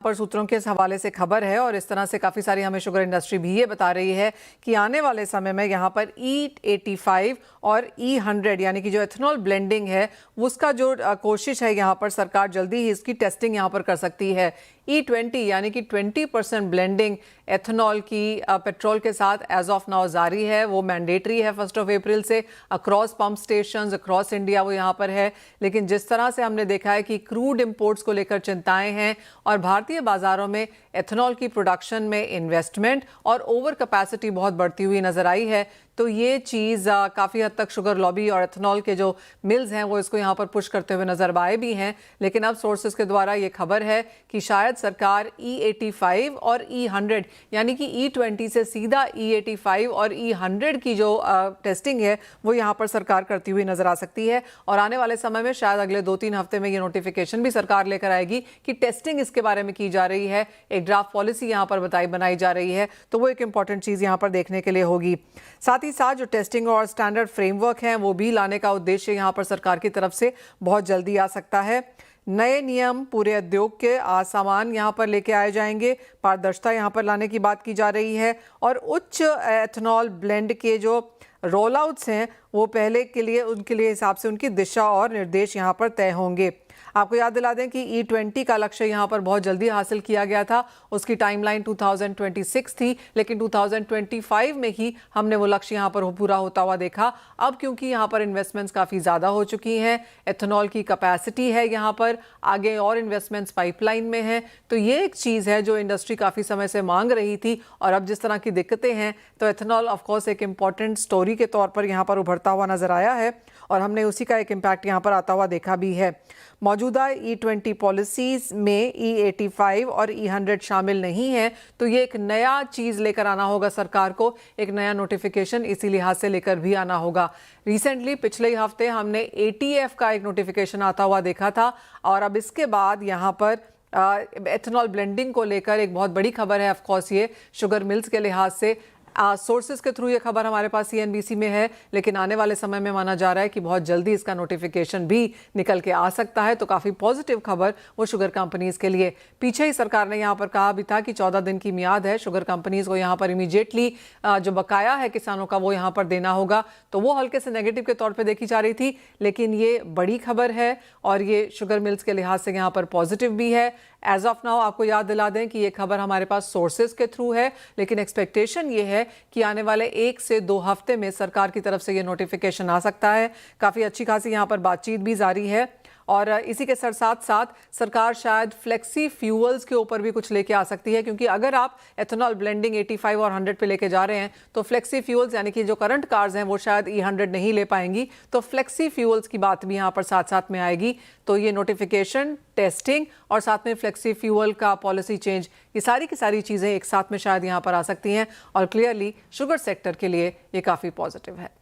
पर सूत्रों के हवाले से खबर है और इस तरह से काफ़ी सारी हमें शुगर इंडस्ट्री भी ये बता रही है कि आने वाले समय में यहाँ पर E85 और E100 यानी कि जो एथेनॉल ब्लेंडिंग है उसका जो कोशिश है यहाँ पर सरकार जल्दी ही इसकी टेस्टिंग यहाँ पर कर सकती है। E20 यानी कि 20% ब्लेंडिंग एथेनॉल की पेट्रोल के साथ एज ऑफ नाउ जारी है। वो मैंडेटरी है 1 अप्रैल से across pump stations across India वो यहाँ पर है। लेकिन जिस तरह से हमने देखा है कि क्रूड इंपोर्ट्स को लेकर चिंताएं हैं और भारतीय बाजारों में एथेनॉल की प्रोडक्शन में इन्वेस्टमेंट और ओवर कैपेसिटी बहुत बढ़ती हुई नजर आई है, तो ये चीज़ काफ़ी हद तक शुगर लॉबी और एथेनॉल के जो मिल्स हैं वो इसको यहाँ पर पुश करते हुए नजर आए भी हैं। लेकिन अब सोर्सेज के द्वारा ये खबर है कि शायद सरकार E85 और E100 यानी कि E20 से सीधा E85 और E100 की जो टेस्टिंग है वो यहाँ पर सरकार करती हुई नजर आ सकती है। और आने वाले समय में शायद अगले 2-3 हफ्ते में ये नोटिफिकेशन भी सरकार लेकर आएगी कि टेस्टिंग इसके बारे में की जा रही है, एक ड्राफ्ट पॉलिसी यहाँ पर बनाई जा रही है। तो वो एक इंपॉर्टेंट चीज़ यहाँ पर देखने के लिए होगी। साथ ही साथ जो टेस्टिंग और स्टैंडर्ड फ्रेमवर्क हैं वो भी लाने का उद्देश्य यहाँ पर सरकार की तरफ से बहुत जल्दी आ सकता है। नए नियम पूरे उद्योग के सामान यहाँ पर लेके आए जाएंगे, पारदर्शिता यहाँ पर लाने की बात की जा रही है और उच्च एथेनॉल ब्लेंड के जो रोल आउट्स हैं वो पहले के लिए उनके लिए हिसाब से उनकी दिशा और निर्देश यहाँ पर तय होंगे। आपको याद दिला दें कि E20 का लक्ष्य यहाँ पर बहुत जल्दी हासिल किया गया था, उसकी टाइमलाइन 2026 थी, लेकिन 2025 में ही हमने वो लक्ष्य यहाँ पर पूरा होता हुआ देखा। अब क्योंकि यहाँ पर इन्वेस्टमेंट्स काफ़ी ज़्यादा हो चुकी हैं, एथेनॉल की कैपेसिटी है यहाँ पर, आगे और इन्वेस्टमेंट्स पाइपलाइन में हैं, तो ये एक चीज़ है जो इंडस्ट्री काफ़ी समय से मांग रही थी। और अब जिस तरह की दिक्कतें हैं तो एथेनॉल ऑफकोर्स एक इम्पॉर्टेंट स्टोरी के तौर पर यहाँ पर उभरता हुआ नजर आया है और हमने उसी का एक इम्पैक्ट यहाँ पर आता हुआ देखा भी है। मौजूदा E20 पॉलिसीज में E85 और E100 शामिल नहीं है, तो ये एक नया चीज़ लेकर आना होगा सरकार को, एक नया नोटिफिकेशन इसी लिहाज से लेकर भी आना होगा। रिसेंटली पिछले हफ्ते हमने ATF का एक नोटिफिकेशन आता हुआ देखा था और अब इसके बाद यहाँ पर एथेनॉल ब्लेंडिंग को लेकर एक बहुत बड़ी खबर है। ऑफकोर्स ये शुगर मिल्स के लिहाज से सोर्सेज के थ्रू ये खबर हमारे पास CNBC में है, लेकिन आने वाले समय में माना जा रहा है कि बहुत जल्दी इसका नोटिफिकेशन भी निकल के आ सकता है। तो काफ़ी पॉजिटिव खबर वो शुगर कंपनीज के लिए। पीछे ही सरकार ने यहाँ पर कहा भी था कि 14 दिन की मियाद है, शुगर कंपनीज को यहाँ पर इमीडिएटली जो बकाया है किसानों का वो यहाँ पर देना होगा। तो वो हल्के से नेगेटिव के तौर पर देखी जा रही थी, लेकिन ये बड़ी खबर है और ये शुगर मिल्स के लिहाज से यहाँ पर पॉजिटिव भी है। एज ऑफ नाउ आपको याद दिला दें कि ये खबर हमारे पास सोर्सेज के थ्रू है, लेकिन एक्सपेक्टेशन ये है कि आने वाले 1 से 2 हफ्ते में सरकार की तरफ से ये नोटिफिकेशन आ सकता है। काफ़ी अच्छी खासी यहाँ पर बातचीत भी जारी है और इसी के साथ साथ सरकार शायद फ्लेक्सी फ्यूल्स के ऊपर भी कुछ लेके आ सकती है, क्योंकि अगर आप एथेनॉल ब्लेंडिंग 85 और 100 पे लेके जा रहे हैं तो फ्लेक्सी फ्यूल्स यानी कि जो करंट कार्स हैं वो शायद E100 नहीं ले पाएंगी, तो फ्लेक्सी फ्यूल्स की बात भी यहाँ पर साथ साथ में आएगी। तो ये नोटिफिकेशन, टेस्टिंग और साथ में फ्लेक्सी फ्यूल का पॉलिसी चेंज, ये सारी की सारी चीज़ें एक साथ में शायद यहाँ पर आ सकती हैं और क्लियरली शुगर सेक्टर के लिए ये काफ़ी पॉजिटिव है।